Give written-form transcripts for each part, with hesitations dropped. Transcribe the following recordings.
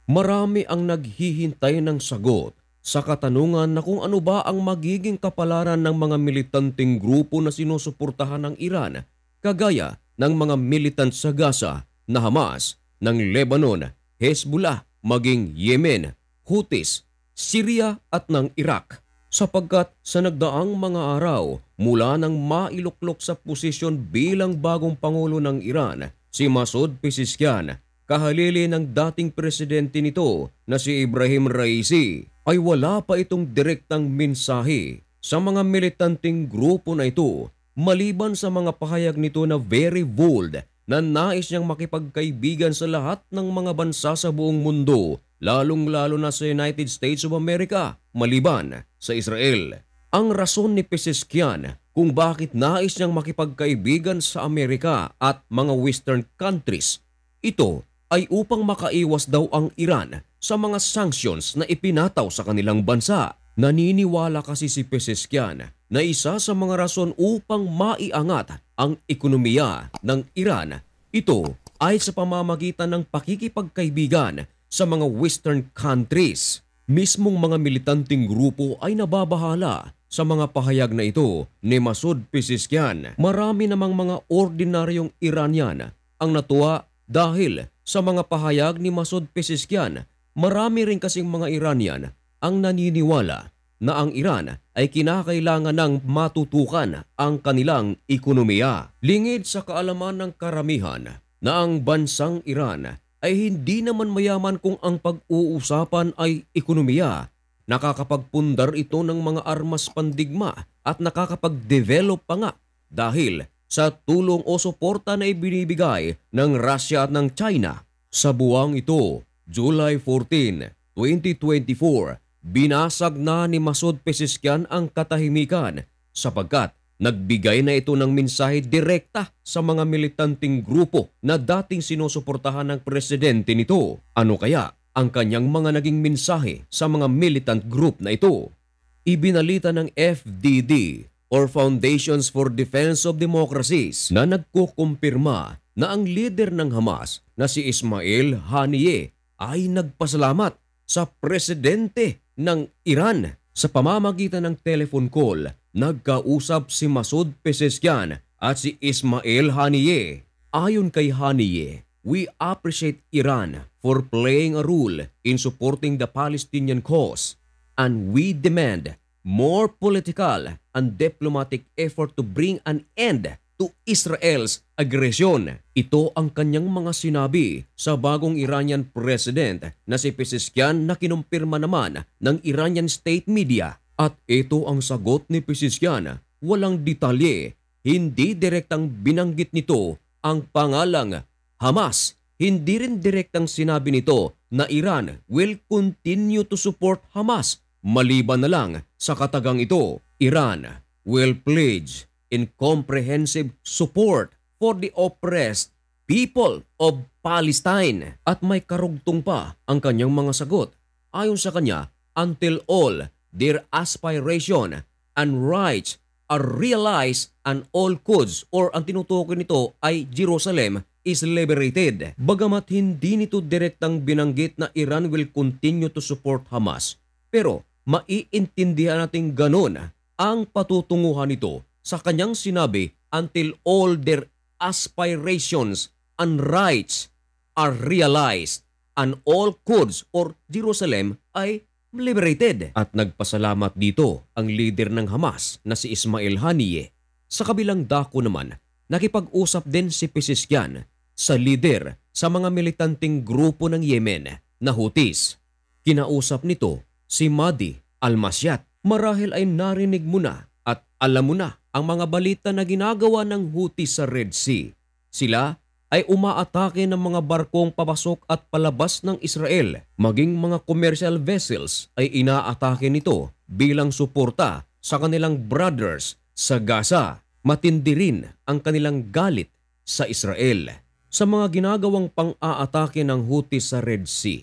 Marami ang naghihintay ng sagot sa katanungan na kung ano ba ang magiging kapalaran ng mga militanteng grupo na sinusuportahan ng Iran, kagaya ng mga militant sa Gaza na Hamas, ng Lebanon, Hezbollah, maging Yemen, Houthis, Syria at ng Iraq. Sapagkat sa nagdaang mga araw mula nang mailuklok sa posisyon bilang bagong Pangulo ng Iran, si Masoud Pezeshkian, kahalili ng dating presidente nito na si Ibrahim Raisi, ay wala pa itong direktang mensahe sa mga militanteng grupo na ito maliban sa mga pahayag nito na very bold na nais niyang makipagkaibigan sa lahat ng mga bansa sa buong mundo, lalong-lalo na sa United States of America, maliban sa Israel. Ang rason ni Pezeshkian kung bakit nais niyang makipagkaibigan sa Amerika at mga Western countries, ito ay upang makaiwas daw ang Iran sa mga sanctions na ipinataw sa kanilang bansa. Naniniwala kasi si Pezeshkian na isa sa mga rason upang maiangat ang ekonomiya ng Iran, ito ay sa pamamagitan ng pakikipagkaibigan sa mga Western countries. Mismong mga militanteng grupo ay nababahala sa mga pahayag na ito ni Masoud Pezeshkian. Marami namang mga ordinaryong Iranian ang natuwa dahil sa mga pahayag ni Masoud Pezeshkian. Marami rin kasing mga Iranian ang naniniwala na ang Iran ay kinakailangan ng matutukan ang kanilang ekonomiya. Lingid sa kaalaman ng karamihan na ang bansang Iran ay hindi naman mayaman kung ang pag-uusapan ay ekonomiya. Nakakapagpundar ito ng mga armas pandigma at nakakapag-develop pa nga dahil sa tulong o suporta na ibinibigay ng Russia at ng China. Sa buwang ito, July 14, 2024, binasag na ni Masoud Pezeshkian ang katahimikan sapagkat nagbigay na ito ng mensahe direkta sa mga militanteng grupo na dating sinusuportahan ng presidente nito. Ano kaya ang kanyang mga naging mensahe sa mga militant group na ito? Ibinalita ng FDD or Foundations for Defense of Democracies na nagkukumpirma na ang leader ng Hamas na si Ismail Haniyeh ay nagpasalamat sa presidente ng Iran. Sa pamamagitan ng telephone call, nagkausap si Masoud Pezeshkian at si Ismail Haniyeh. Ayon kay Haniyeh, "We appreciate Iran for playing a role in supporting the Palestinian cause, and we demand more political and diplomatic effort to bring an end to Israel's aggression." Ito ang kanyang mga sinabi sa bagong Iranian president na si Pezeshkian na kinumpirma naman ng Iranian state media. At ito ang sagot ni Pezeshkian, walang detalye, hindi direktang binanggit nito ang pangalang Hamas. Hindi rin direktang sinabi nito na Iran will continue to support Hamas. Maliban na lang sa katagang ito, Iran will pledge in comprehensive support for the oppressed people of Palestine. At may karugtong pa ang kanyang mga sagot. Ayon sa kanya, until all their aspiration and rights are realized and all goods, or ang tinutukoy nito ay Jerusalem is liberated. Bagamat hindi nito direktang binanggit na Iran will continue to support Hamas, pero maiintindihan natin ganun ang patutunguhan nito sa kanyang sinabi, until all their aspirations and rights are realized and all goods or Jerusalem ay liberated. At nagpasalamat dito ang leader ng Hamas na si Ismail Haniyeh. Sa kabilang dako naman, nakipag-usap din si Pezeshkian sa leader sa mga militanteng grupo ng Yemen na Houthis. Kinausap nito si Mahdi Al-Mashyat. Marahil ay narinig mo na at alam mo na ang mga balita na ginagawa ng Houthis sa Red Sea. Sila ay umaatake ng mga barkong papasok at palabas ng Israel. Maging mga commercial vessels ay inaatake nito bilang suporta sa kanilang brothers sa Gaza. Matindi rin ang kanilang galit sa Israel sa mga ginagawang pang-aatake ng Houthis sa Red Sea.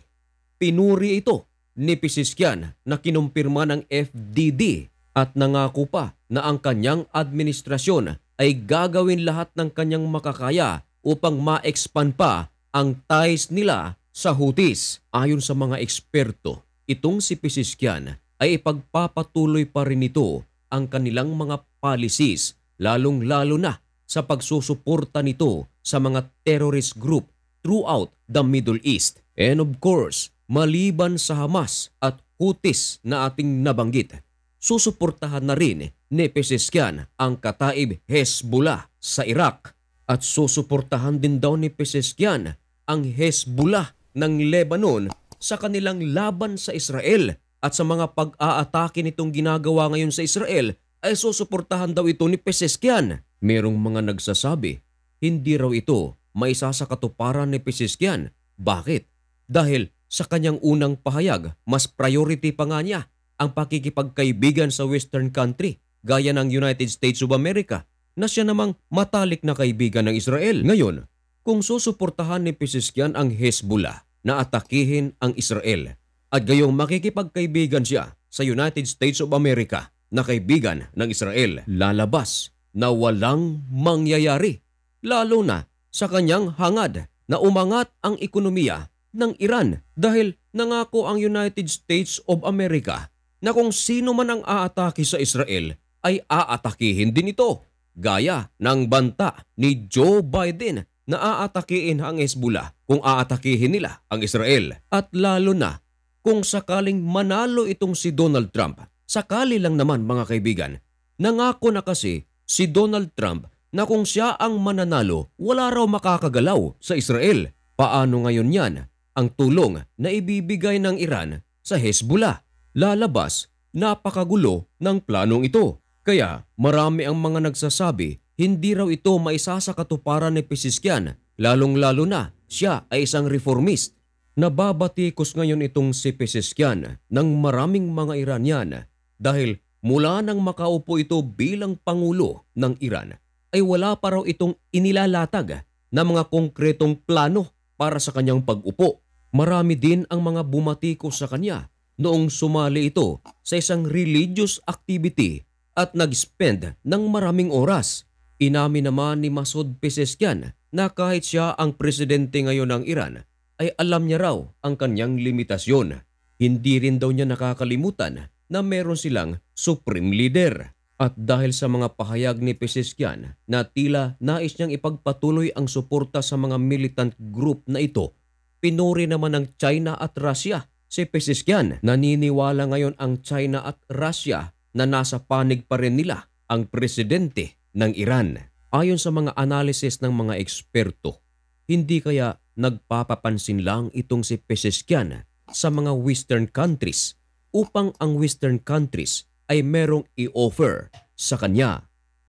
Pinuri ito ni Pezeshkian na kinumpirma ng FDD at nangako pa na ang kanyang administrasyon ay gagawin lahat ng kanyang makakaya upang ma-expand pa ang ties nila sa Houthis. Ayon sa mga eksperto, itong si Pezeshkian ay ipagpapatuloy pa rin nito ang kanilang mga policies, lalong-lalo na sa pagsusuporta nito sa mga terrorist group throughout the Middle East. And of course, maliban sa Hamas at Houthis na ating nabanggit, susuportahan na rin ni Pezeshkian ang kataib Hezbollah sa Iraq at susuportahan din daw ni Pezeshkian ang Hezbollah ng Lebanon sa kanilang laban sa Israel at sa mga pag-aatake nitong ginagawa ngayon sa Israel ay susuportahan daw ito ni Pezeshkian. Merong mga nagsasabi, hindi raw ito maisa sa katuparan ni Pezeshkian. Bakit? Dahil sa kanyang unang pahayag, mas priority pa nga niya ang pakikipagkaibigan sa Western country gaya ng United States of America na siya namang matalik na kaibigan ng Israel. Ngayon, kung susuportahan ni Pezeshkian ang Hezbollah na atakihin ang Israel at gayong makikipagkaibigan siya sa United States of America na kaibigan ng Israel, lalabas na walang mangyayari, lalo na sa kanyang hangad na umangat ang ekonomiya ng Iran dahil nangako ang United States of America na kung sino man ang aatake sa Israel ay aatakihin din ito. Gaya ng banta ni Joe Biden na aatakihin ang Hezbollah kung aatakihin nila ang Israel. At lalo na kung sakaling manalo itong si Donald Trump. Sakali lang naman mga kaibigan, nangako na kasi si Donald Trump na kung siya ang mananalo, wala raw makakagalaw sa Israel. Paano ngayon yan ang tulong na ibibigay ng Iran sa Hezbollah? Lalabas, napakagulo ng planong ito. Kaya marami ang mga nagsasabi hindi raw ito maisa sa katuparan ni Pezeshkian, lalong-lalo na siya ay isang reformist. Nababatikos ngayon itong si Pezeshkian ng maraming mga Iranian dahil mula nang makaupo ito bilang Pangulo ng Iran ay wala pa raw itong inilalatag na mga konkretong plano para sa kanyang pag-upo. Marami din ang mga bumatikos sa kanya noong sumali ito sa isang religious activity at nag-spend ng maraming oras. Inamin naman ni Masoud Pezeshkian na kahit siya ang presidente ngayon ng Iran ay alam niya raw ang kanyang limitasyon. Hindi rin daw niya nakakalimutan na meron silang supreme leader. At dahil sa mga pahayag ni Pezeshkian na tila nais niyang ipagpatuloy ang suporta sa mga militant group na ito, pinuri naman ng China at Russia si Pezeshkian. Naniniwala ngayon ang China at Russia na nasa panig pa rin nila ang presidente ng Iran. Ayon sa mga analysis ng mga eksperto, hindi kaya nagpapapansin lang itong si Pezeshkian sa mga Western countries upang ang Western countries ay merong i-offer sa kanya